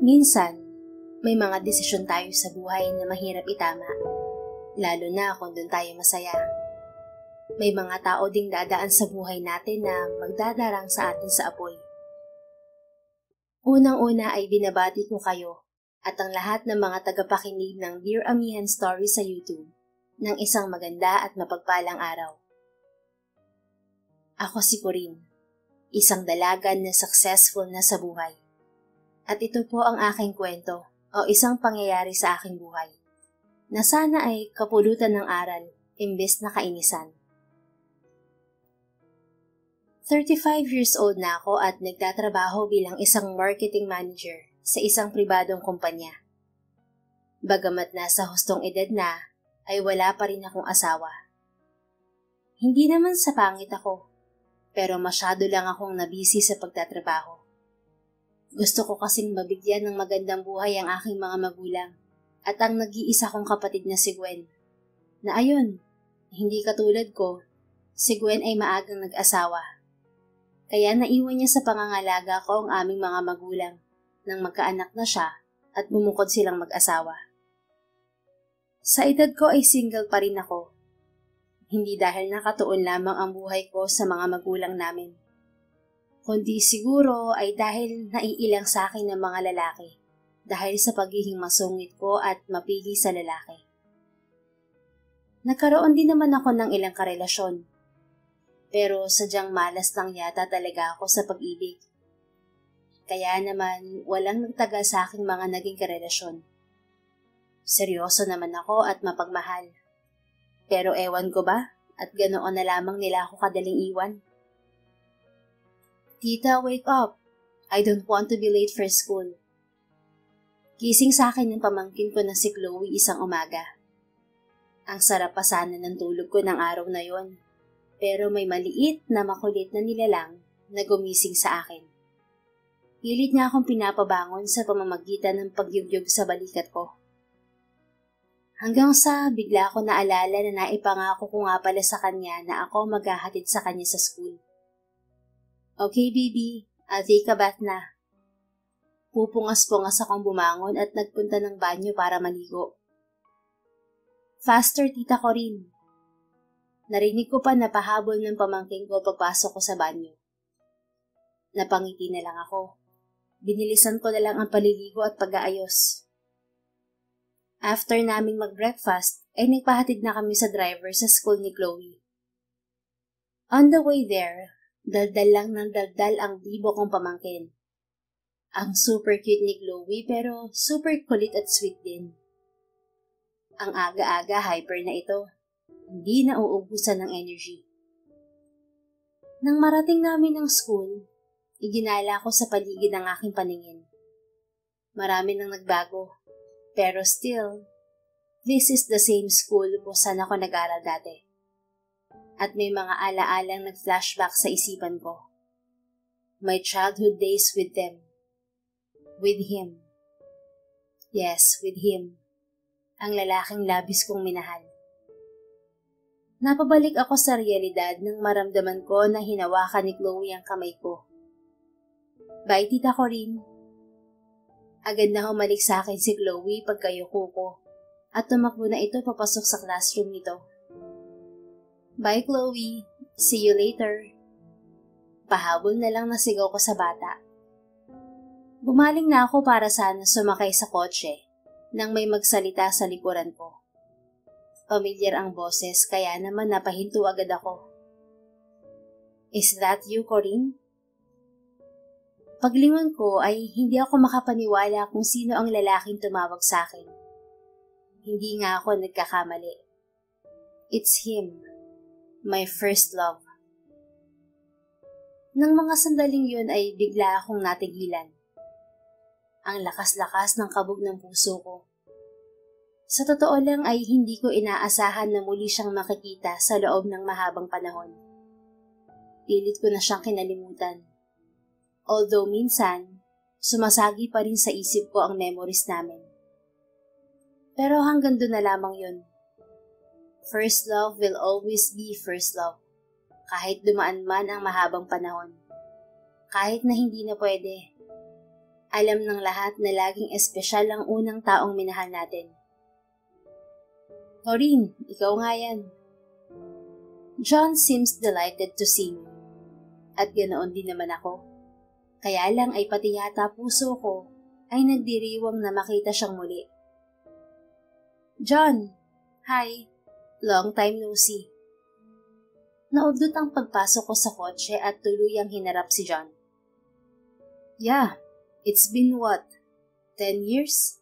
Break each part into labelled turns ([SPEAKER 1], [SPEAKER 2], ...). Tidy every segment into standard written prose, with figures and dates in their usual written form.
[SPEAKER 1] Minsan, may mga desisyon tayo sa buhay na mahirap itama, lalo na kung doon tayo masaya. May mga tao ding dadaan sa buhay natin na magdadarang sa atin sa apoy. Unang-una ay binabati ko kayo at ang lahat ng mga tagapakinig ng Dear Amihan Story sa YouTube ng isang maganda at mapagpalang araw. Ako si Corinne, isang dalagan na successful na sa buhay. At ito po ang aking kwento o isang pangyayari sa aking buhay na sana ay kapulutan ng aral imbes na kainisan. 35 years old na ako at nagtatrabaho bilang isang marketing manager sa isang pribadong kumpanya. Bagamat nasa hustong edad na, ay wala pa rin akong asawa. Hindi naman sa pangit ako, pero masyado lang akong nabisi sa pagtatrabaho. Gusto ko kasing mabigyan ng magandang buhay ang aking mga magulang at ang nag-iisa kong kapatid na si Gwen. Na ayun, hindi katulad ko, si Gwen ay maagang nag-asawa. Kaya naiwan niya sa pangangalaga ko ang aming mga magulang nang magkaanak na siya at bumukod silang mag-asawa. Sa edad ko ay single pa rin ako. Hindi dahil nakatuon lamang ang buhay ko sa mga magulang namin. Kundi siguro ay dahil naiilang sa akin ng mga lalaki dahil sa pagiging masungit ko at mapili sa lalaki. Nagkaroon din naman ako ng ilang karelasyon. Pero sadyang malas lang yata talaga ako sa pag-ibig. Kaya naman walang nagtagal sa aking mga naging karelasyon. Seryoso naman ako at mapagmahal. Pero ewan ko ba at ganoon na lamang nila ako kadaling iwan. Tita, wake up. I don't want to be late for school. Gising sa akin ng pamangkin ko na si Chloe isang umaga. Ang sarap pa sana ng tulog ko ng araw na yon. Pero may maliit na makulit na nilalang na gumising sa akin. Pilit niya akong pinapabangon sa pamamagitan ng pagyugyog sa balikat ko. Hanggang sa bigla ko naalala na naipangako ko nga pala sa kanya na ako maghahatid sa kanya sa school. Okay, baby. I'll take a bath na. Pupungas-pungas akong bumangon at nagpunta ng banyo para maligo. Faster, Tita Corinne. Narinig ko pa na pahabol ng pamangking ko pagpasok ko sa banyo. Napangiti na lang ako. Binilisan ko na lang ang paliligo at pag-aayos. After naming mag-breakfast, ay nagpahatid na kami sa driver sa school ni Chloe. On the way there, daldal lang ng daldal ang bibo kong pamangkin. Ang super cute ni Chloe pero super kulit at sweet din. Ang aga-aga hyper na ito. Hindi na uubusan ng energy. Nang marating namin ang school, iginala ko sa paligid ng aking paningin. Marami nang nagbago, pero still, this is the same school kung saan ako nag-aral dati. At may mga ala-alang nag-flashback sa isipan ko. My childhood days with them. With him. Yes, with him. Ang lalaking labis kong minahal. Napabalik ako sa realidad nang maramdaman ko na hinawakan ni Chloe ang kamay ko. Bye, Tita Corinne. Agad na humalik sa akin si Chloe pagkayuko ko at tumakbo na ito papasok sa classroom nito. Bye, Chloe. See you later. Pahabol na lang nasigaw ko sa bata. Bumaling na ako para sana sumakay sa kotse nang may magsalita sa likuran ko. Pamilyar ang boses kaya naman napahinto agad ako. Is that you, Corinne? Paglingon ko ay hindi ako makapaniwala kung sino ang lalaking tumawag sa akin. Hindi nga ako nagkakamali. It's him, my first love. Nang mga sandaling yun ay bigla akong natigilan. Ang lakas-lakas ng kabog ng puso ko. Sa totoo lang ay hindi ko inaasahan na muli siyang makikita sa loob ng mahabang panahon. Pilit ko na siyang kinalimutan. Although minsan, sumasagi pa rin sa isip ko ang memories namin. Pero hanggang doon na lamang yun. First love will always be first love. Kahit dumaan man ang mahabang panahon. Kahit na hindi na pwede. Alam ng lahat na laging espesyal ang unang taong minahal natin. Corinne, ikaw nga yan. John seems delighted to see me. At ganoon din naman ako. Kaya lang ay pati yata puso ko ay nagdiriwang na makita siyang muli. John! Hi! Long time no see. Naudlot ang pagpasok ko sa kotse at tuluyang hinarap si John. Yeah, it's been what? 10 years?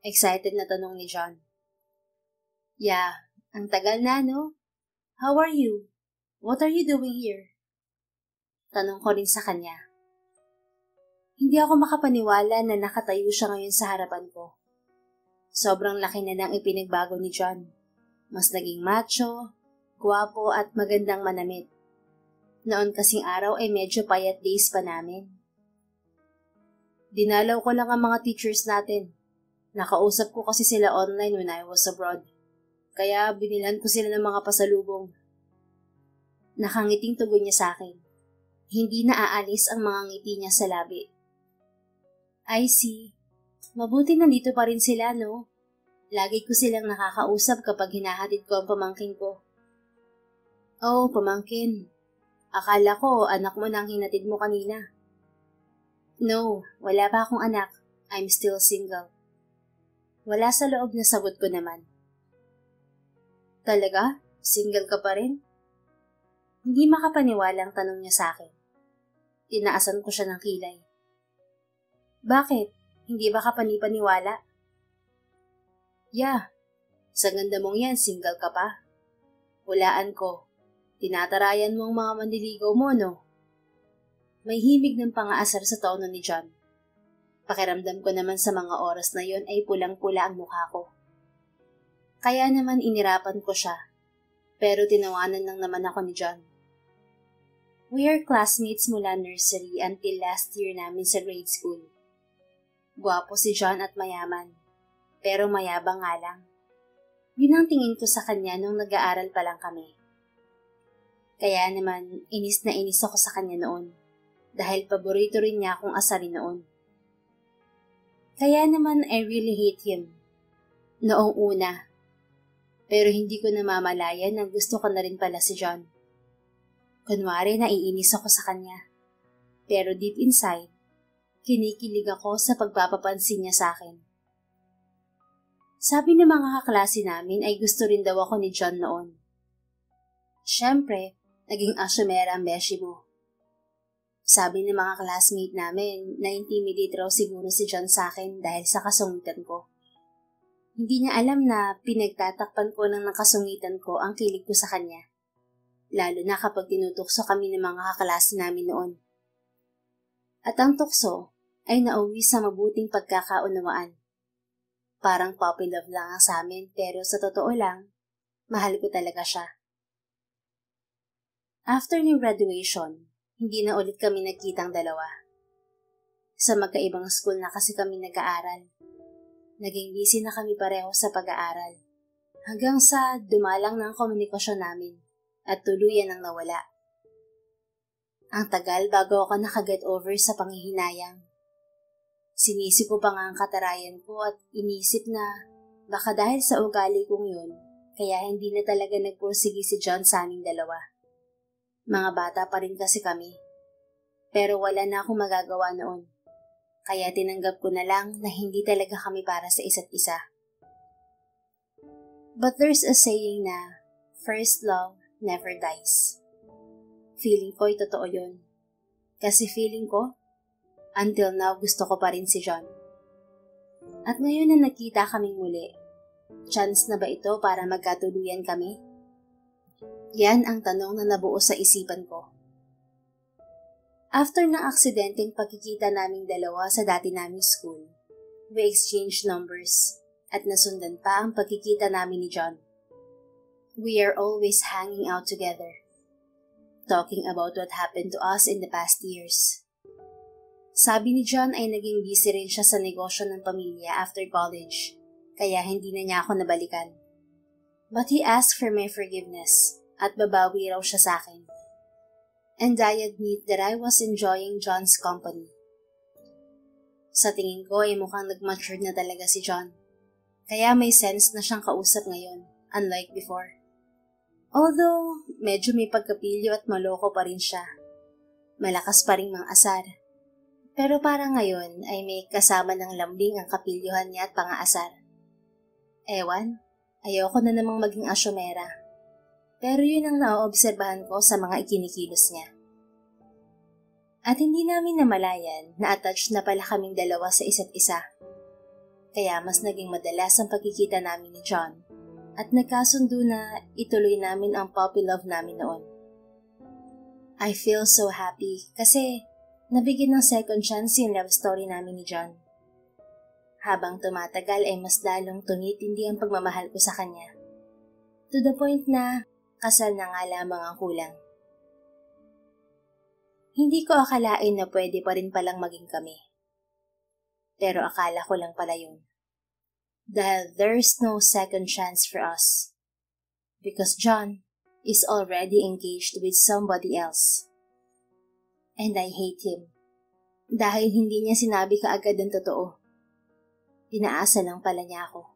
[SPEAKER 1] Excited na tanong ni John. Yeah, ang tagal na no? How are you? What are you doing here? Tanong ko rin sa kanya. Hindi ako makapaniwala na nakatayo siya ngayon sa harapan ko. Sobrang laki na nang ipinagbago ni John. Mas naging macho, gwapo at magandang manamit. Noon kasing araw ay medyo payat days pa namin. Dinalaw ko lang ang mga teachers natin. Nakausap ko kasi sila online when I was abroad. Kaya binilan ko sila ng mga pasalubong. Nakangiting tugon niya sa akin. Hindi na aalis ang mga ngiti niya sa labi. I see. Mabuti nandito pa rin sila, no? Lagi ko silang nakakausap kapag hinahatid ko ang pamangkin ko. Oh, pamangkin. Akala ko anak mo nang hinatid mo kanina. No, wala pa akong anak. I'm still single. Wala sa loob na sagot ko naman. Talaga? Single ka pa rin? Hindi makapaniwala ang tanong niya sa akin. Tinaasan ko siya ng kilay. Bakit? Hindi ba ka panipaniwala? Yeah. Sa ganda mong yan, single ka pa. Hulaan ko. Tinatarayan mo ang mga manliligaw mo, no? May himig ng pangaasar sa tono ni John. Pakiramdam ko naman sa mga oras na yon ay pulang-pula ang mukha ko. Kaya naman inirapan ko siya. Pero tinawanan lang naman ako ni John. We are classmates mula nursery until last year namin sa grade school. Gwapo si John at mayaman, pero mayabang nga lang. Yun ang tingin ko sa kanya nung nag-aaral pa lang kami. Kaya naman, inis na inis ako sa kanya noon, dahil paborito rin niya akong asarin noon. Kaya naman, I really hate him. Noong una. Pero hindi ko namamalayan na gusto ko na rin pala si John. Kunwari naiinis ako sa kanya. Pero deep inside, kinikilig ako sa pagpapapansin niya sa akin. Sabi ng mga kaklase namin ay gusto rin daw ako ni John noon. Siyempre, naging asyomera ang beshi mo. Sabi ng mga classmate namin na intimidate raw siguro si John sa akin dahil sa kasungitan ko. Hindi niya alam na pinagtatakpan ko ng nakasungitan ko ang kilig ko sa kanya. Lalo na kapag tinutukso kami ng mga kaklase namin noon. At ang tukso ay nauwi sa mabuting pagkakaunawaan. Parang puppy love lang ang sa amin pero sa totoo lang, mahal ko talaga siya. After ng graduation, hindi na ulit kami nagkitang dalawa. Sa magkaibang school na kasi kami nag-aaral. Naging busy na kami pareho sa pag-aaral. Hanggang sa dumalang ng komunikasyon namin at tuluyan ang nawala. Ang tagal bago ako nakaget over sa panghihinayang. Sinisi ko pa nga ang katarayan ko at inisip na baka dahil sa ugali kong yun, kaya hindi na talaga nagpursigi si John sa aming dalawa. Mga bata pa rin kasi kami. Pero wala na akong magagawa noon. Kaya tinanggap ko na lang na hindi talaga kami para sa isa't isa. But there's a saying na, first love never dies. Feeling ko'y totoo yun. Kasi feeling ko, until now gusto ko pa rin si John. At ngayon na nakita kaming muli, chance na ba ito para magkatuluyan kami? Yan ang tanong na nabuo sa isipan ko. After ng aksidenteng pagkikita naming dalawa sa dati naming school, we exchanged numbers at nasundan pa ang pagkikita namin ni John. We are always hanging out together, talking about what happened to us in the past years. Sabi ni John ay naging busy rin siya sa negosyo ng pamilya after college, kaya hindi na niya ako nabalikan. But he asked for my forgiveness at babawi raw siya sa akin. And I admit that I was enjoying John's company. Sa tingin ko ay mukhang nag-mature na talaga si John. Kaya may sense na siyang kausap ngayon, unlike before. Although, medyo may pagkapilyo at maloko pa rin siya. Malakas pa rin mang asar. Pero parang ngayon ay may kasama ng lambing ang kapilyohan niya at pangaasar. Ewan, ayoko na namang maging asyomera. Pero yun ang naoobserbahan ko sa mga ikinikilos niya. At hindi namin namalayan na attached na pala kaming dalawa sa isa't isa. Kaya mas naging madalas ang pagkikita namin ni John at nagkasundo na ituloy namin ang puppy love namin noon. I feel so happy kasi nabigyan ng second chance yung love story namin ni John. Habang tumatagal ay mas lalong tumitindi ang pagmamahal ko sa kanya. To the point na kasal na nga lamang ang kulang. Hindi ko akalain na pwede pa rin palang maging kami. Pero akala ko lang pala yun. Dahil there's no second chance for us. Because John is already engaged with somebody else. And I hate him. Dahil hindi niya sinabi kaagad ang totoo. Inaasa lang pala niya ako.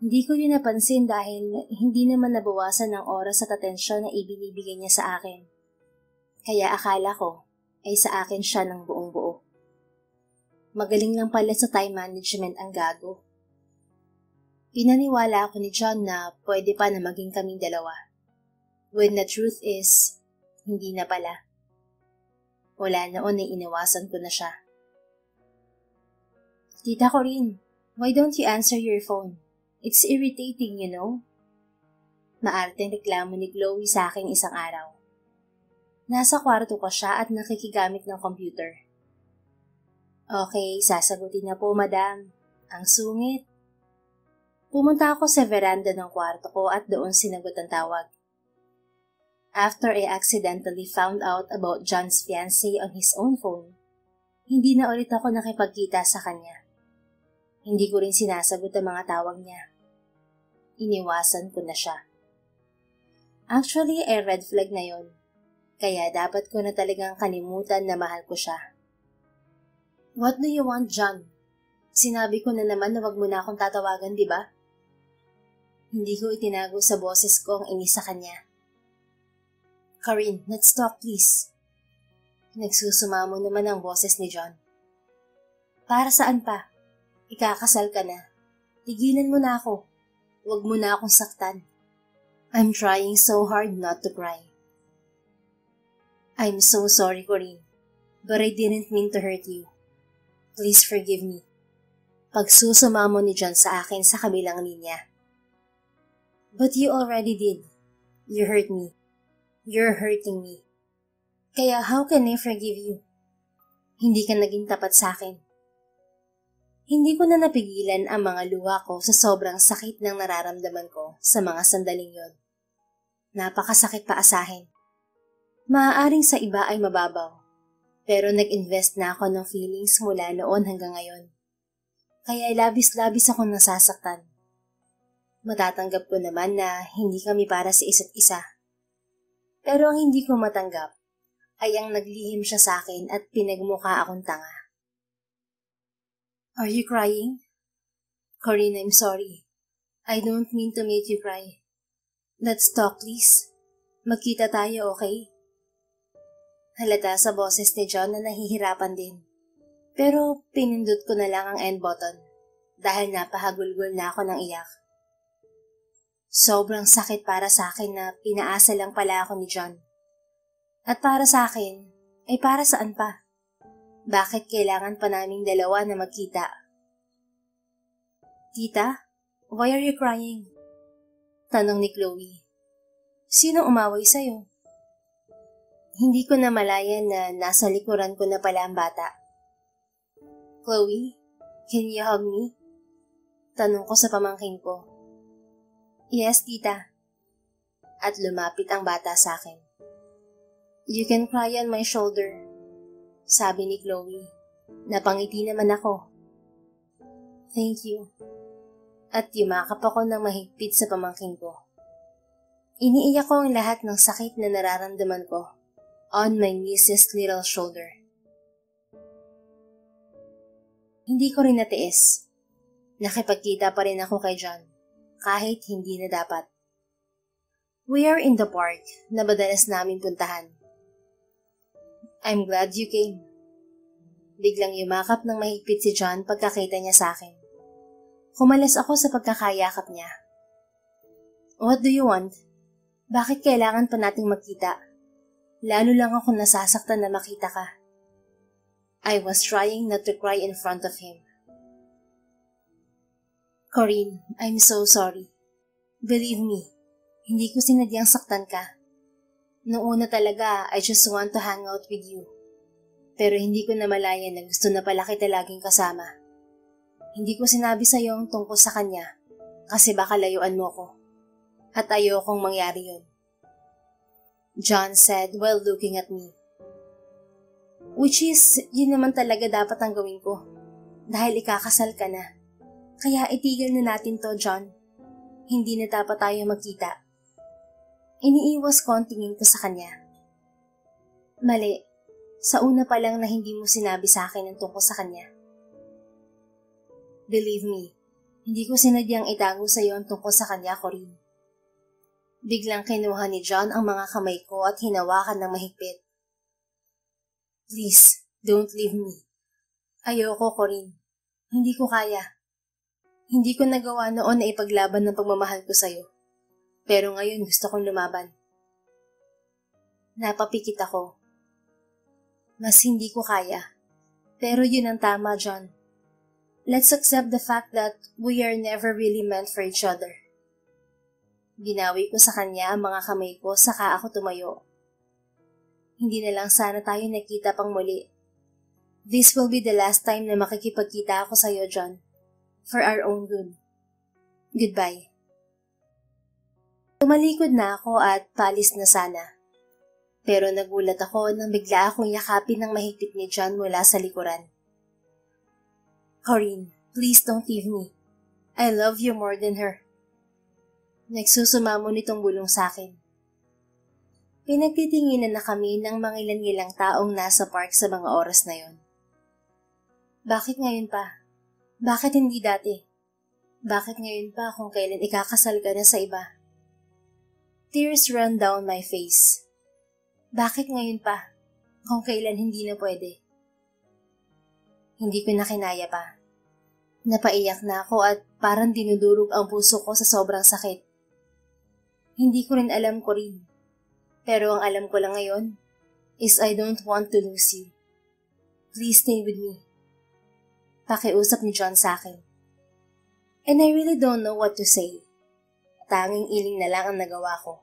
[SPEAKER 1] Hindi ko yun napansin dahil hindi naman nabawasan ng oras at atensyon na ibinibigay niya sa akin. Kaya akala ko ay sa akin siya ng buong buo. Magaling lang pala sa time management ang gago. Pinaniwala ako ni John na pwede pa na maging kaming dalawa. When the truth is, hindi na pala. Wala noon ay iniwasan ko na siya. Tita Corinne, why don't you answer your phone? It's irritating, you know? Maarteng reklamo ni Chloe sa akin isang araw. Nasa kwarto ko siya at nakikigamit ng computer. Okay, sasagutin na po, madam. Ang sungit. Pumunta ako sa veranda ng kwarto ko at doon sinagot ang tawag. After I accidentally found out about John's fiancé on his own phone, hindi na ulit ako nakipagkita sa kanya. Hindi ko rin sinasagot ang mga tawag niya. Iniwasan ko na siya. Actually, ay red flag na yon. Kaya dapat ko na talagang kalimutan na mahal ko siya. What do you want, John? Sinabi ko na naman na wag mo na akong tatawagan, di ba? Hindi ko itinago sa boses ko ang inis sa kanya. Corinne, let's talk please. Nagsusumamo naman ang boses ni John. Para saan pa? Ikakasal ka na. Tigilan mo na ako. Wag mo na akong saktan. I'm trying so hard not to cry. I'm so sorry, Corinne, but I didn't mean to hurt you. Please forgive me. Pagsusumamo ni John sa akin sa kabilang linya. But you already did. You hurt me. You're hurting me. Kaya how can I forgive you? Hindi ka naging tapat sa akin. Hindi ko na napigilan ang mga luha ko sa sobrang sakit ng nararamdaman ko sa mga sandaling yon. Napakasakit pa asahin. Maaaring sa iba ay mababaw, pero nag-invest na ako ng feelings mula noon hanggang ngayon. Kaya labis-labis ako nasasaktan. Matatanggap ko naman na hindi kami para sa isa't isa. Pero ang hindi ko matanggap ay ang naglihim siya sa akin at pinagmukha akong tanga. Are you crying? Corinne, I'm sorry. I don't mean to make you cry. Let's talk, please. Magkita tayo, okay? Halata sa boses ni John na nahihirapan din. Pero pinindot ko na lang ang end button dahil napahagulgol na ako ng iyak. Sobrang sakit para sa akin na pinaasa lang pala ako ni John. At para sa akin, ay para saan pa? Bakit kailangan pa naming dalawa na magkita? Tita, why are you crying? Tanong ni Chloe. Sino umaway sa'yo? Hindi ko na malayan na nasa likuran ko na pala ang bata. Chloe, can you hug me? Tanong ko sa pamangkin ko. Yes, tita. At lumapit ang bata sa akin. You can cry on my shoulder, sabi ni Chloe. Napangiti naman ako. Thank you. At yumakap ako ng mahigpit sa pamangkin ko. Iniiyak ko ang lahat ng sakit na nararamdaman ko on my niece's little shoulder. Hindi ko rin natiis. Nakipagkita pa rin ako kay John, kahit hindi na dapat. We are in the park na madalas namin puntahan. I'm glad you came. Biglang yumakap ng mahigpit si John pagkakita niya sa akin. Kumalas ako sa pagkakayakap niya. What do you want? Bakit kailangan pa nating magkita? Lalo lang ako nasasaktan na makita ka. I was trying not to cry in front of him. Corinne, I'm so sorry. Believe me, hindi ko sinadyang saktan ka. Noong una talaga, I just want to hang out with you. Pero hindi ko namalayan na gusto na pala kita laging kasama. Hindi ko sinabi sa'yo ang tungkol sa kanya kasi baka layuan mo ko. At ayokong mangyari yun. John said while looking at me. Which is, yun naman talaga dapat ang gawin ko. Dahil ikakasal ka na. Kaya itigil na natin to, John. Hindi na dapat tayo magkita. Iniiwas ko ang tingin ko sa kanya. Mali. Sa una pa lang na hindi mo sinabi sa akin ang tungkol sa kanya. Believe me, hindi ko sinadyang itago sa iyo ang tungkol sa kanya, Corinne. Biglang kinuha ni John ang mga kamay ko at hinawakan ng mahigpit. Please, don't leave me. Ayoko, Corinne. Hindi ko kaya. Hindi ko nagawa noon na ipaglaban ng pagmamahal ko sa'yo. Pero ngayon gusto kong lumaban. Napapikit ako. Mas hindi ko kaya. Pero yun ang tama, John. Let's accept the fact that we are never really meant for each other. Binawi ko sa kanya ang mga kamay ko saka ako tumayo. Hindi na lang sana tayo nakita pang muli. This will be the last time na makikipagkita ako sa iyo, John. For our own good. Goodbye. Tumalikod na ako at paalis na sana. Pero nagulat ako nang bigla akong yakapin ng mahigpit ni John mula sa likuran. Corinne, please don't leave me. I love you more than her. Nagsusumamo nitong bulong sa akin. Pinagtitinginan na kami ng mangilan-ngilang taong nasa park sa mga oras na yon. Bakit ngayon pa? Bakit hindi dati? Bakit ngayon pa kung kailan ikakasal ka na sa iba? Tears run down my face. Bakit ngayon pa? Kung kailan hindi na pwede? Hindi ko na kinaya pa. Napaiyak na ako at parang dinudurog ang puso ko sa sobrang sakit. Hindi ko rin alam ko rin. Pero ang alam ko lang ngayon is I don't want to lose you. Please stay with me. Pakiusap ni John sa akin. And I really don't know what to say. Tanging iling na lang ang nagawa ko.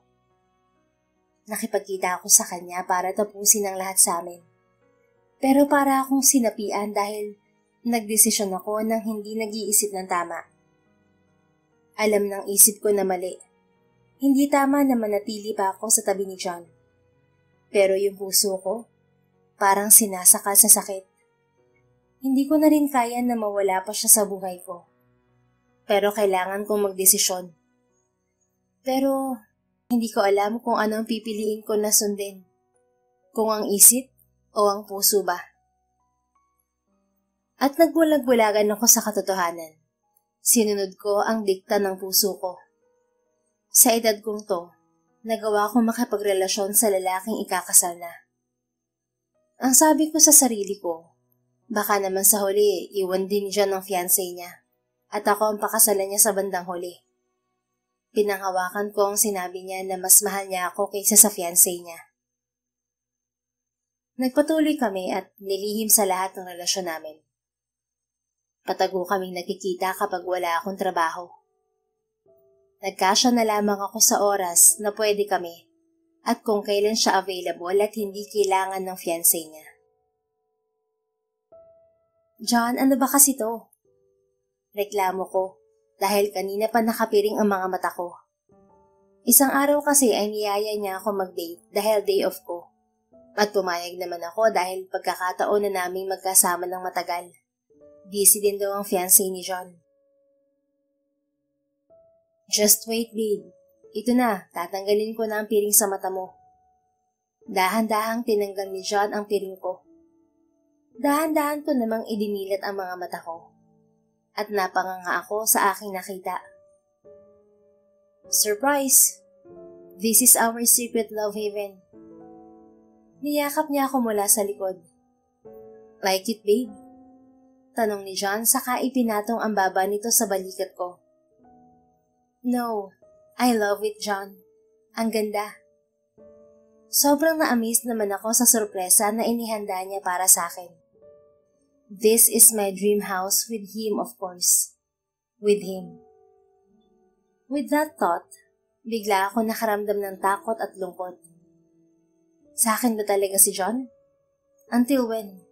[SPEAKER 1] Nakipagkita ako sa kanya para tapusin ang lahat sa amin. Pero para akong sinapian dahil nagdesisyon ako nang hindi nag-iisip ng tama. Alam ng isip ko na mali. Hindi tama na manatili pa ako sa tabi ni John. Pero yung puso ko, parang sinasakal sa sakit. Hindi ko na rin kaya na mawala pa siya sa buhay ko. Pero kailangan kong magdesisyon. Pero hindi ko alam kung ano ang pipiliin ko na sundin. Kung ang isip o ang puso ba. At nagbulag-bulagan ako sa katotohanan. Sinunod ko ang dikta ng puso ko. Sa edad kong to, nagawa kong makipagrelasyon sa lalaking ikakasal na. Ang sabi ko sa sarili ko, baka naman sa huli, iwan din siya ng fiancé niya. At ako ang pakasalan niya sa bandang huli. Pinanghawakan ko ang sinabi niya na mas mahal niya ako kaysa sa fiancé niya. Nagpatuloy kami at nilihim sa lahat ng relasyon namin. Patago kaming nagkikita kapag wala akong trabaho. Nagkasya na lamang ako sa oras na pwede kami at kung kailan siya available at hindi kailangan ng fiancé niya. John, ano ba kasi to? Reklamo ko dahil kanina pa nakapiring ang mga mata ko. Isang araw kasi ay niyaya niya ako mag-date dahil day off ko. At pumayag naman ako dahil pagkakataon na naming magkasama ng matagal. Busy din daw ang fiancé ni John. Just wait, babe. Ito na, tatanggalin ko na ang piring sa mata mo. Dahan-dahang tinanggal ni John ang piring ko. Dahan-dahan ko namang idinilat ang mga mata ko at napanganga ako sa aking nakita. Surprise! This is our secret love haven. Niyakap niya ako mula sa likod. Like it, babe? Tanong ni John saka ipinatong ang baba nito sa balikat ko. No, I love it, John. Ang ganda. Sobrang na-amaze naman ako sa sorpresa na inihanda niya para sa akin. This is my dream house with him, of course. With him. With that thought, bigla ako nakaramdam ng takot at lungkot. Sa akin ba talaga si John? Until when?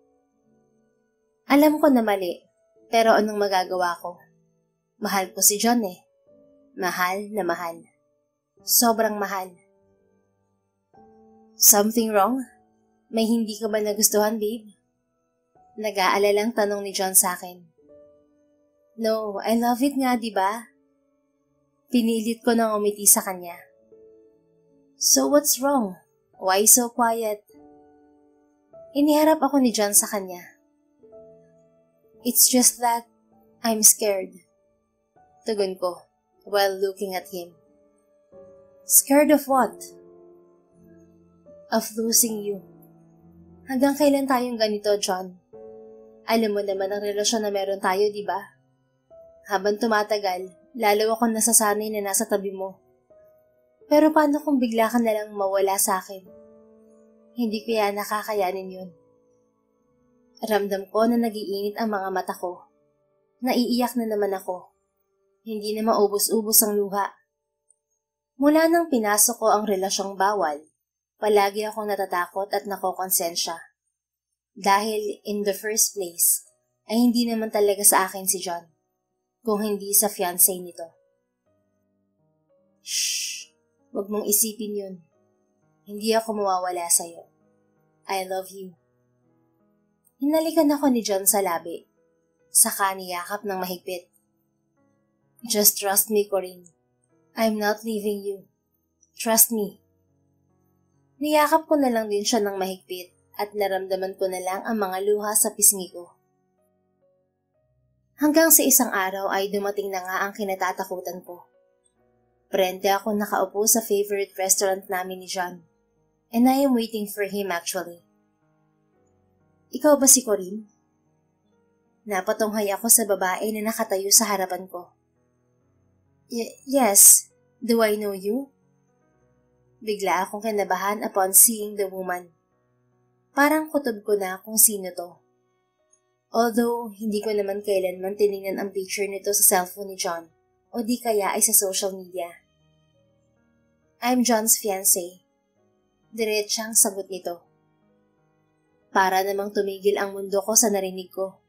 [SPEAKER 1] Alam ko na mali, pero anong magagawa ko? Mahal ko si John eh. Mahal na mahal. Sobrang mahal. Something wrong? May hindi ka ba nagustuhan, babe? Nag-aalalang tanong ni John sa akin. No, I love it nga, diba? Pinilit ko nang umiti sa kanya. So what's wrong? Why so quiet? Iniharap ako ni John sa kanya. It's just that I'm scared. Tugon ko, while looking at him. Scared of what? Of losing you. Hanggang kailan tayong ganito, John? Alam mo naman ang relasyon na meron tayo, di ba? Habang tumatagal, lalo akong nasasanay na nasa tabi mo. Pero paano kung bigla ka nalang mawala sa akin? Hindi ko yan nakakayanin yun. Ramdam ko na nagiinit ang mga mata ko. Naiiyak na naman ako. Hindi na maubos-ubos ang luha. Mula nang pinasok ko ang relasyong bawal, palagi akong natatakot at nakokonsensya. Dahil in the first place, ay hindi naman talaga sa akin si John, kung hindi sa fiancé nito. Shh! Huwag mong isipin yun. Hindi ako mawawala sa'yo. I love you. Hinalikan ako ni John sa labi, saka niyakap ng mahigpit. Just trust me, Corinne. I'm not leaving you. Trust me. Niyakap ko na lang din siya ng mahigpit at naramdaman ko na lang ang mga luha sa pisngi ko. Hanggang sa isang araw ay dumating na nga ang kinatatakutan ko. Prente ako nakaupo sa favorite restaurant namin ni John, and I am waiting for him actually. Ikaw ba si Corinne? Napatunghay ako sa babae na nakatayo sa harapan ko. Yes, do I know you? Bigla akong kinabahan upon seeing the woman. Parang kutob ko na kung sino to. Although, hindi ko naman kailanman tinignan ang picture nito sa cellphone ni John, o di kaya ay sa social media. I'm John's fiancé. Diretsang sagot nito. Para namang tumigil ang mundo ko sa narinig ko.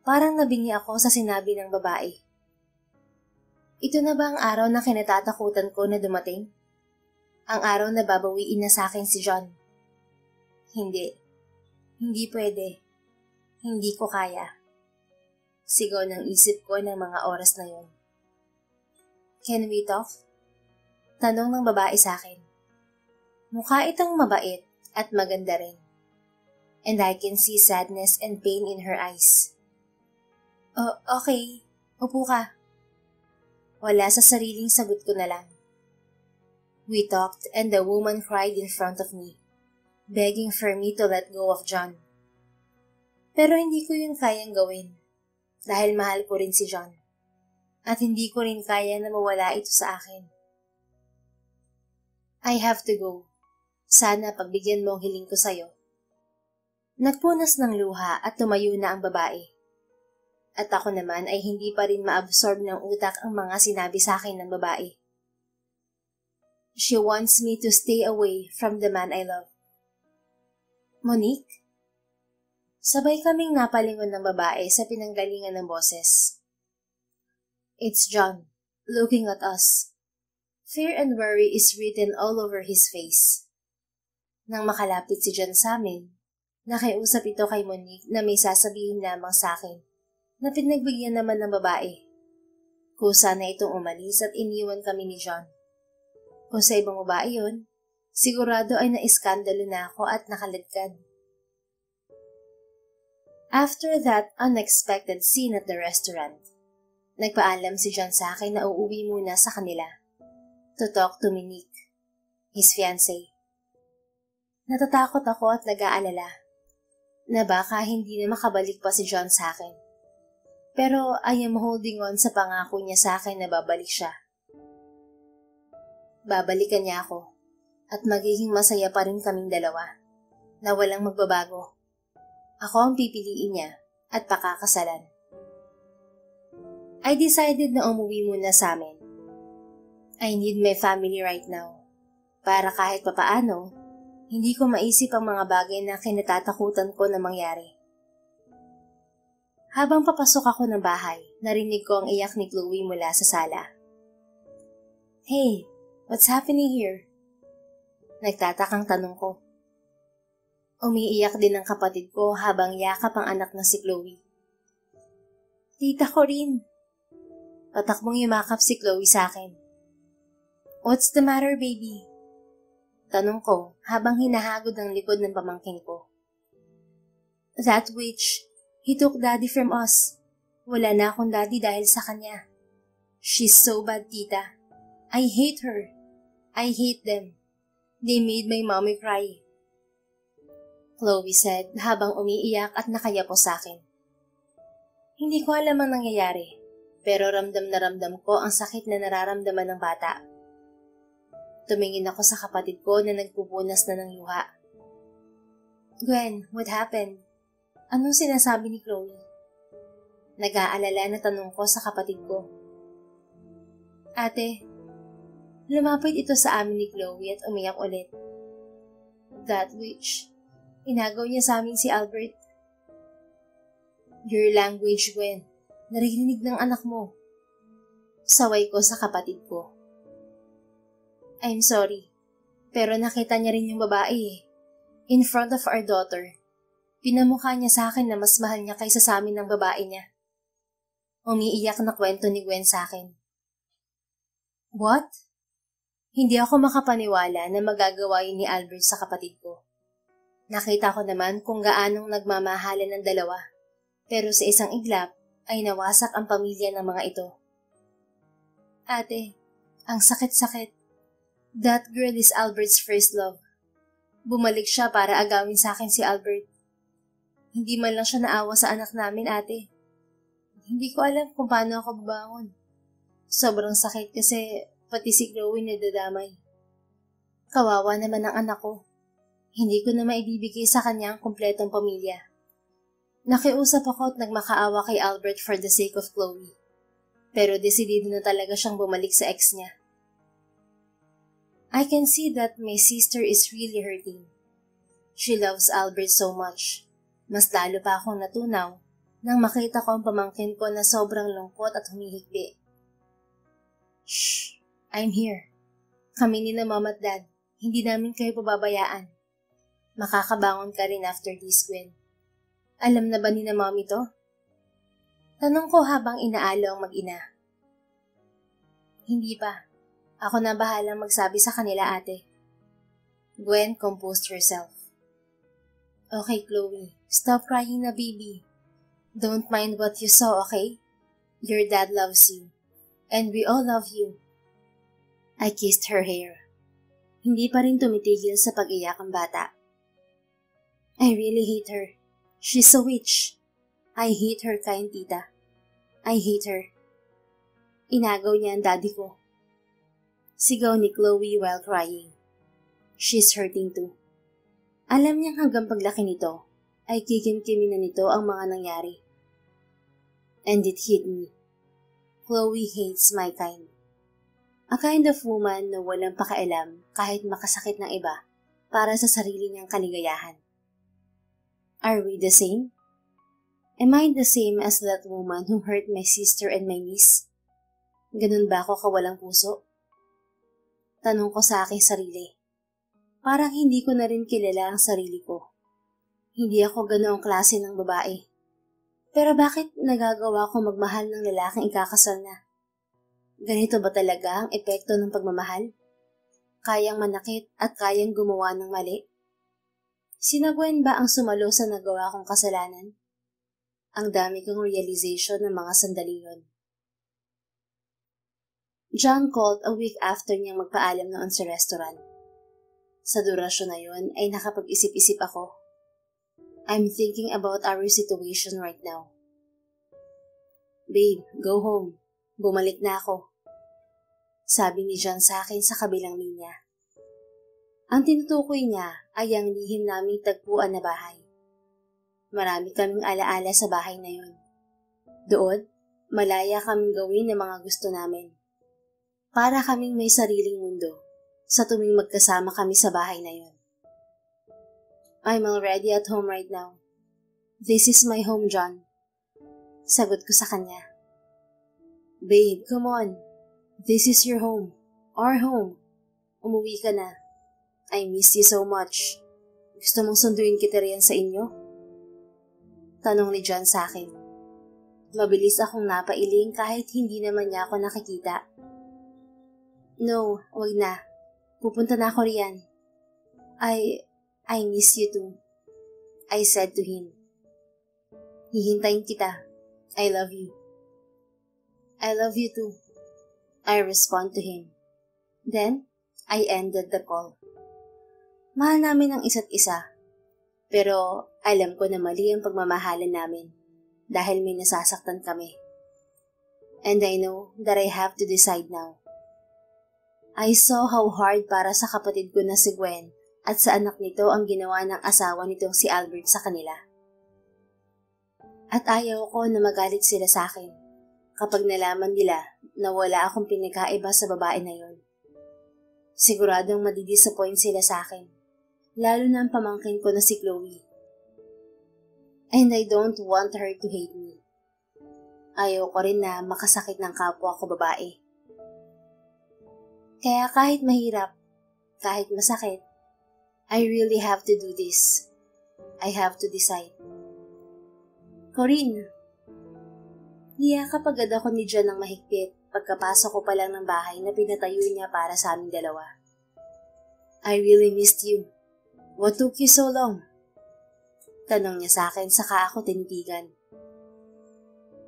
[SPEAKER 1] Parang nabingi ako sa sinabi ng babae. Ito na ba ang araw na kinatatakutan ko na dumating? Ang araw na babawiin na sa akin si John? Hindi. Hindi pwede. Hindi ko kaya. Sigaw ng isip ko ng mga oras na yon. Can we talk? Tanong ng babae sa akin. Mukha itong mabait at maganda rin. And I can see sadness and pain in her eyes. Okay. Upo ka. Wala sa sariling sagot ko na lang. We talked and the woman cried in front of me, begging for me to let go of John. Pero hindi ko yun kayang gawin, dahil mahal ko rin si John. At hindi ko rin kaya na mawala ito sa akin. I have to go. Sana pagbigyan mo ang hiling ko sa'yo. Nagpunas ng luha at tumayo na ang babae. At ako naman ay hindi pa rin maabsorb ng utak ang mga sinabi sa akin ng babae. She wants me to stay away from the man I love. Monique? Sabay kaming napalingon ng babae sa pinanggalingan ng boses. It's John, looking at us. Fear and worry is written all over his face. Nang makalapit si John sa amin, nakiusap ito kay Monique na may sasabihin lamang sa akin na pinagbigyan naman ng babae. Kusa na itong umalis at iniwan kami ni John. Kung sa ibang babae yun, sigurado ay naiskandalo na ako at nakaladkad. After that unexpected scene at the restaurant, nagpaalam si John sa akin na uuwi muna sa kanila to talk to Monique, his fiancée. Natatakot ako at nag-aalala na baka hindi na makabalik pa si John sa akin. Pero I am holding on sa pangako niya sa akin na babalik siya. Babalikan niya ako at magiging masaya pa rin kaming dalawa na walang magbabago. Ako ang pipiliin niya at pakakasalan. I decided na umuwi muna sa amin. I need my family right now para kahit papaano, hindi ko maisip ang mga bagay na kinatatakutan ko na mangyari. Habang papasok ako ng bahay, narinig ko ang iyak ni Chloe mula sa sala. Hey, what's happening here? Nagtatakang tanong ko. Umiiyak din ang kapatid ko habang yakap ang anak na si Chloe. Tita ko rin. Patakbong yumakap si Chloe sa akin. What's the matter, baby? Tanong ko habang hinahagod ang likod ng pamangkin ko. That witch, he took daddy from us. Wala na akong daddy dahil sa kanya. She's so bad, tita. I hate her. I hate them. They made my mommy cry. Chloe said habang umiiyak at nakayapo sa akin. Hindi ko alam ang nangyayari, pero ramdam na ramdam ko ang sakit na nararamdaman ng bata. Tumingin ako sa kapatid ko na nagpupunas na ng luha. Gwen, what happened? Anong sinasabi ni Chloe? Nag-aalala na tanong ko sa kapatid ko. Ate, lumapit ito sa amin ni Chloe at umiyak ulit. That witch, inagaw niya sa amin si Albert. Your language, Gwen. Narinig ng anak mo. Saway ko sa kapatid ko. I'm sorry, pero nakita niya rin yung babae eh. In front of our daughter. Pinamukha niya sa akin na mas mahal niya kaysa sa amin ng babae niya. Umiiyak na kwento ni Gwen sa akin. What? Hindi ako makapaniwala na magagawa yun ni Albert sa kapatid ko. Nakita ko naman kung gaanong nagmamahalan ng dalawa, pero sa isang iglap ay nawasak ang pamilya ng mga ito. Ate, ang sakit-sakit. That girl is Albert's first love. Bumalik siya para agawin sa akin si Albert. Hindi man lang siya naawa sa anak namin, ate. Hindi ko alam kung paano ako babangon. Sobrang sakit kasi pati si Chloe nadadamay. Kawawa naman ang anak ko. Hindi ko na maibibigay sa kanya ang kumpletong pamilya. Nakiusap ako at nagmakaawa kay Albert for the sake of Chloe. Pero desidido na talaga siyang bumalik sa ex niya. I can see that my sister is really hurting. She loves Albert so much. Mas lalo pa akong natunaw nang makita ko ang pamangkin ko na sobrang lungkot at humihigbi. Shh! I'm here. Kami ni na mom at dad. Hindi namin kayo pababayaan. Makakabangon ka rin after this, Gwen. Alam na ba ni na mom ito? Tanong ko habang inaalo ang mag-ina. Hindi pa. Ako na bahalang magsabi sa kanila, ate. Gwen composed herself. Okay, Chloe. Stop crying na, baby. Don't mind what you saw, okay? Your dad loves you. And we all love you. I kissed her hair. Hindi pa rin tumitigil sa pag-iyak ang bata. I really hate her. She's a witch. I hate her, kind tita. I hate her. Inagaw niya ang daddy ko. Sigaw ni Chloe while crying. She's hurting too. Alam niyang hanggang paglaki nito, ay kikimkimin na nito ang mga nangyari. And it hit me. Chloe hates my kind. A kind of woman na walang pakialam kahit makasakit ng iba para sa sarili niyang kaligayahan. Are we the same? Am I the same as that woman who hurt my sister and my niece? Ganun ba ako kawalang puso? Tanong ko sa aking sarili. Parang hindi ko na rin kilala ang sarili ko. Hindi ako ganoong klase ng babae. Pero bakit nagagawa ko magmahal ng lalaking ikakasal na? Ganito ba talaga ang epekto ng pagmamahal? Kayang manakit at kayang gumawa ng mali? Sina Gwen ba ang sumalo sa nagawa kong kasalanan? Ang dami kong realization ng mga sandali yun. John called a week after niyang magpaalam noon sa restaurant. Sa durasyon na yun ay nakapag-isip-isip ako. I'm thinking about our situation right now. Babe, go home. Bumalik na ako. Sabi ni John sa akin sa kabilang linya. Ang tinutukoy niya ay ang lihim naming tagpuan na bahay. Marami kaming alaala sa bahay na yun. Doon, malaya kaming gawin ng mga gusto namin. Para kaming may sariling mundo sa tuwing magkasama kami sa bahay na yun. I'm already at home right now. This is my home, John. Sagot ko sa kanya. Babe, come on. This is your home. Our home. Umuwi ka na. I miss you so much. Gusto mong sunduin kita riyan sa inyo? Tanong ni John sa akin. Mabilis akong napailing kahit hindi naman niya ako nakikita. No, wag na. Pupunta na ako riyan. I miss you too. I said to him. Hihintayin kita. I love you. I love you too. I respond to him. Then, I ended the call. Mahal namin ang isa't isa. Pero alam ko na mali ang pagmamahalan namin dahil may nasasaktan kami. And I know that I have to decide now. I saw how hard para sa kapatid ko na si Gwen at sa anak nito ang ginawa ng asawa nitong si Albert sa kanila. At ayaw ko na magalit sila sa akin kapag nalaman nila na wala akong pinagkaiba sa babae na yon. Siguradong madidisappoint sila sa akin. Lalo na ang pamangkin ko na si Chloe. And I don't want her to hate me. Ayaw ko rin na makasakit ng kapwa ko babae. Kaya kahit mahirap, kahit masakit, I really have to do this. I have to decide. Corinne, niyakap agad ako ni John ng mahigpit pagkapasok ko pa lang ng bahay na pinatayo niya para sa aming dalawa. I really missed you. What took you so long? Tanong niya sa akin, saka ako tinitigan.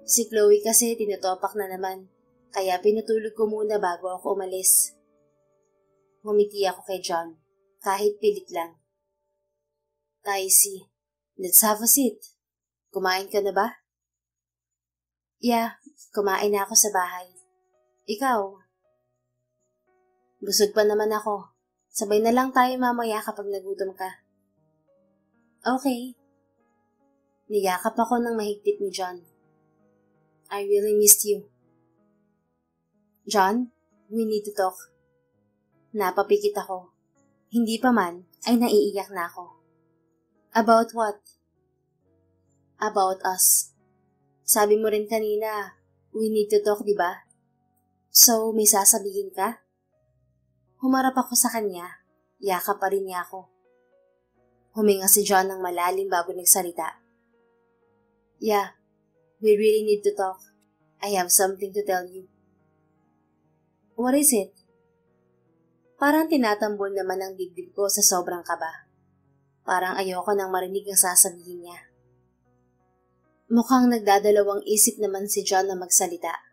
[SPEAKER 1] Si Chloe kasi tinutopak na naman, kaya pinatulog ko muna bago ako umalis. Ngumiti ako kay John, kahit pilit lang. I see. Let's have a seat. Kumain ka na ba? Yeah, kumain na ako sa bahay. Ikaw? Busog pa naman ako. Sabay na lang tayo mamaya kapag nagutom ka. Okay. Niyakap ako ng mahigpit ni John. I really missed you. John, we need to talk. Napapikit ako. Hindi pa man, ay naiiyak na ako. About what? About us. Sabi mo rin kanina, we need to talk, diba? So, may sasabihin ka? Humarap ako sa kanya, yakap pa rin niya ako. Huminga si John ng malalim bago nagsalita. Yeah, we really need to talk. I have something to tell you. What is it? Parang tinatambol naman ang dibdib ko sa sobrang kaba. Parang ayoko nang marinig ang sasabihin niya. Mukhang nagdadalawang isip naman si John na magsalita.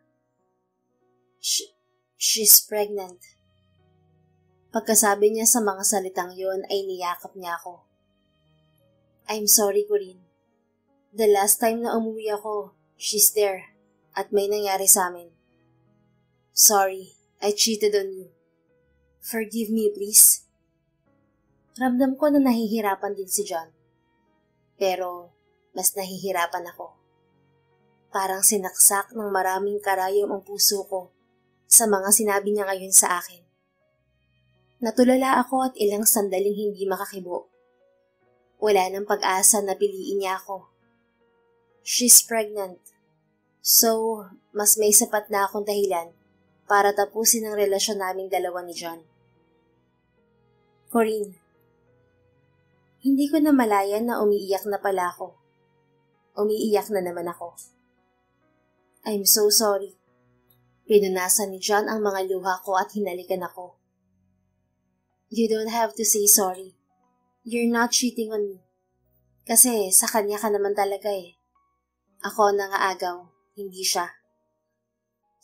[SPEAKER 1] She's pregnant. Pagkasabi niya sa mga salitang yon ay niyakap niya ako. I'm sorry, Corinne. The last time na umuwi ako, she's there at may nangyari sa amin. Sorry, I cheated on you. Forgive me, please. Ramdam ko na nahihirapan din si John. Pero mas nahihirapan ako. Parang sinaksak ng maraming karayom ang puso ko sa mga sinabi niya ngayon sa akin. Natulala ako at ilang sandaling hindi makakibo. Wala nang pag-asa na piliin niya ako. She's pregnant. So, mas may sapat na akong dahilan para tapusin ang relasyon naming dalawa ni John. Corinne, hindi ko na malayan na umiiyak na pala ako. Umiiyak na naman ako. I'm so sorry. Pinunasan ni John ang mga luha ko at hinalikan ako. You don't have to say sorry. You're not cheating on me. Kasi sa kanya ka naman talaga eh. Ako nangaagaw, hindi siya.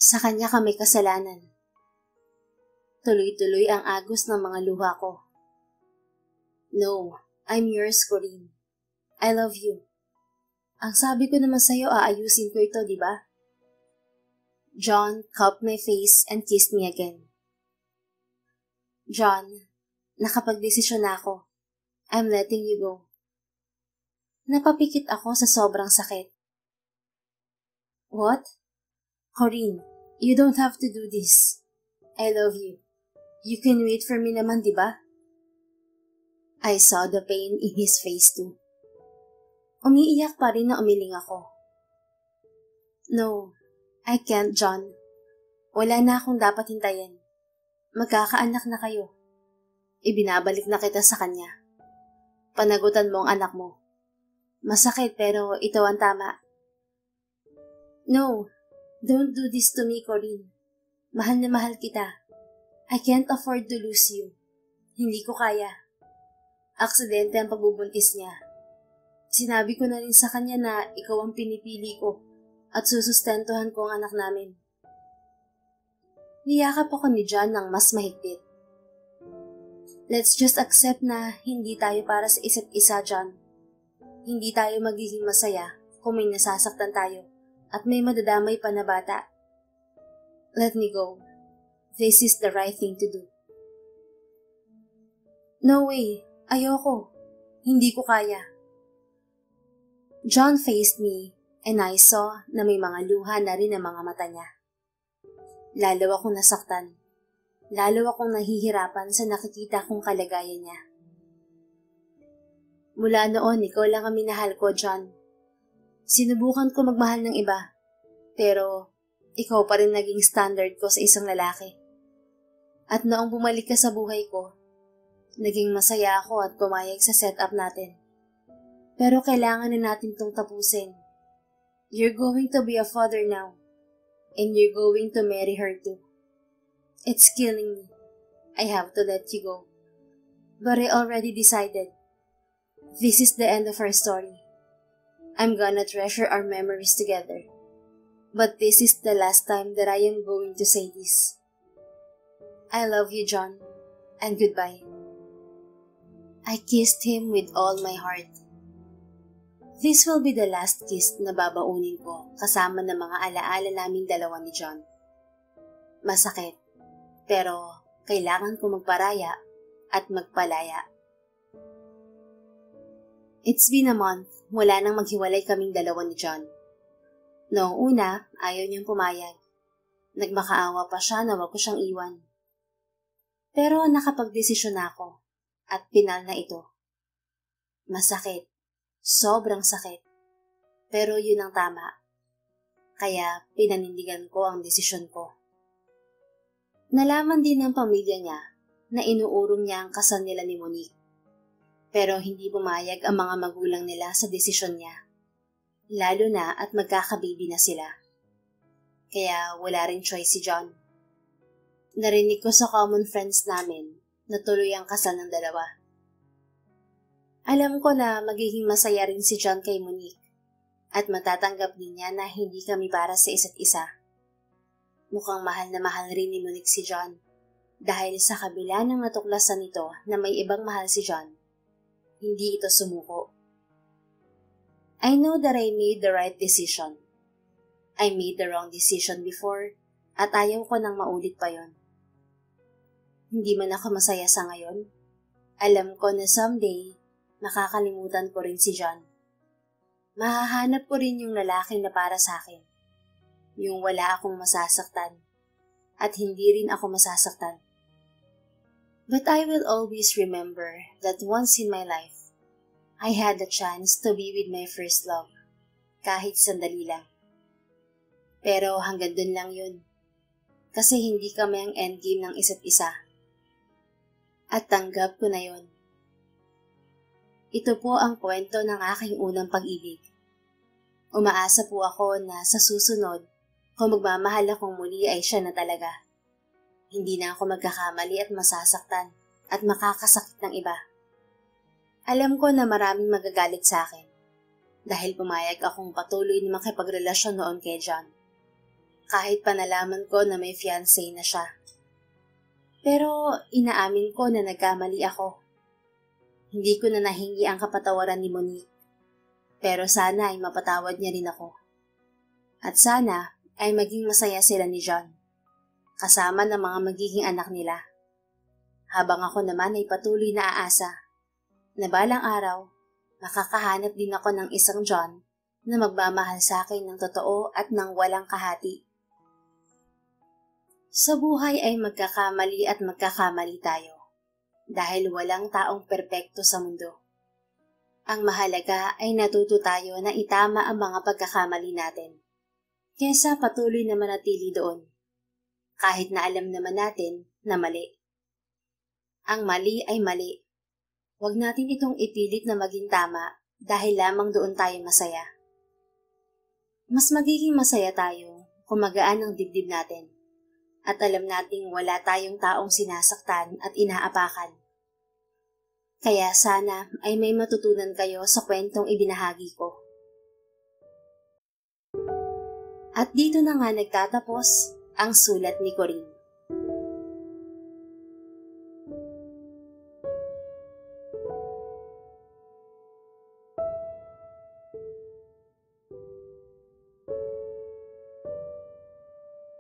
[SPEAKER 1] Sa kanya kami kasalanan. Tuloy-tuloy ang agos ng mga luha ko. No, I'm yours, Corinne. I love you. Ang sabi ko naman sa'yo, aayusin ko ito, di ba? John cupped my face and kissed me again. John, nakapagdesisyon na ako. I'm letting you go. Napapikit ako sa sobrang sakit. What? Corinne, you don't have to do this. I love you. You can wait for me naman, di ba? I saw the pain in his face too. Umiiyak pa rin na umiling ako. No, I can't, John. Wala na akong dapat hintayin. Magkakaanak na kayo. Ibinabalik na kita sa kanya. Panagutan mo ang anak mo. Masakit pero ito ang tama. No, don't do this to me, Corinne. Mahal na mahal kita. I can't afford to lose you. Hindi ko kaya. Aksidente ang pagbubuntis niya. Sinabi ko na rin sa kanya na ikaw ang pinipili ko at susustentuhan ko ang anak namin. Niyakap ako ni John ng mas mahigpit. Let's just accept na hindi tayo para sa isa't isa, John. Hindi tayo magiging masaya kung may nasasaktan tayo at may madadamay pa na bata. Let me go. This is the right thing to do. No way. Ayoko. Hindi ko kaya. John faced me and I saw na may mga luha na rin ang mga mata niya. Lalo akong nasaktan. Lalo akong nahihirapan sa nakikita kong kalagayan niya. Mula noon, ikaw lang ang minahal ko, John. Sinubukan ko magmahal ng iba, pero ikaw pa rin naging standard ko sa isang lalaki. At noong bumalik ka sa buhay ko, naging masaya ako at pumayag sa setup natin. Pero kailangan na natin itong tapusin. You're going to be a father now, and you're going to marry her too. It's killing me. I have to let you go. But I already decided. This is the end of our story. I'm gonna treasure our memories together. But this is the last time that I am going to say this. I love you, John, and goodbye. I kissed him with all my heart. This will be the last kiss na babaunin ko kasama ng mga alaala naming dalawa ni John. Masakit, pero kailangan ko magparaya at magpalaya. It's been a month mula nang maghiwalay kaming dalawa ni John. Noong una, ayaw niyang pumayag. Nagmakaawa pa siya na wag ko siyang iwan. Pero nakapagdesisyon na ako at pinal na ito. Masakit. Sobrang sakit. Pero yun ang tama. Kaya pinanindigan ko ang desisyon ko. Nalaman din ng pamilya niya na inuurong niya ang kasal nila ni Monique. Pero hindi pumayag ang mga magulang nila sa desisyon niya. Lalo na at magkakababy na sila. Kaya wala rin choice si John. Narinig ko sa common friends namin na tuloy ang kasal ng dalawa. Alam ko na magiging masaya rin si John kay Monique at matatanggap din niya na hindi kami para sa isa't isa. Mukhang mahal na mahal rin ni Monique si John dahil sa kabila ng natuklasan nito na may ibang mahal si John, hindi ito sumuko. I know that I made the right decision. I made the wrong decision before at ayaw ko nang maulit pa yon. Hindi man ako masaya sa ngayon. Alam ko na someday, makakalimutan ko rin si John. Mahahanap ko rin yung lalaki na para sa akin. Yung wala akong masasaktan. At hindi rin ako masasaktan. But I will always remember that once in my life, I had the chance to be with my first love. Kahit sandali lang. Pero hanggang dun lang yun. Kasi hindi kami ang endgame ng isa't isa. At tanggap ko na yun. Ito po ang kwento ng aking unang pag-ibig. Umaasa po ako na sa susunod, kung magmamahal akong muli ay siya na talaga. Hindi na ako magkakamali at masasaktan at makakasakit ng iba. Alam ko na maraming magagalit sa akin. dahil pumayag akong patuloy na makipagrelasyon noon kay John. Kahit pa nalaman ko na may fiancé na siya. Pero inaamin ko na nagkamali ako. Hindi ko na nahingi ang kapatawaran ni Monique. Pero sana ay mapatawad niya rin ako. At sana ay maging masaya sila ni John, kasama ng mga magiging anak nila. Habang ako naman ay patuloy na aasa na balang araw, makakahanap din ako ng isang John na magmamahal sa akin ng totoo at ng walang kahati. Sa buhay ay magkakamali at magkakamali tayo, dahil walang taong perpekto sa mundo. Ang mahalaga ay natuto tayo na itama ang mga pagkakamali natin, kaysa patuloy na manatili doon, kahit na alam naman natin na mali. Ang mali ay mali. Huwag natin itong ipilit na maging tama dahil lamang doon tayo masaya. Mas magiging masaya tayo kung magaan ang dibdib natin at alam nating wala tayong taong sinasaktan at inaapakan. Kaya sana ay may matutunan kayo sa kwentong ibinahagi ko. At dito na nga nagtatapos ang sulat ni Corinne.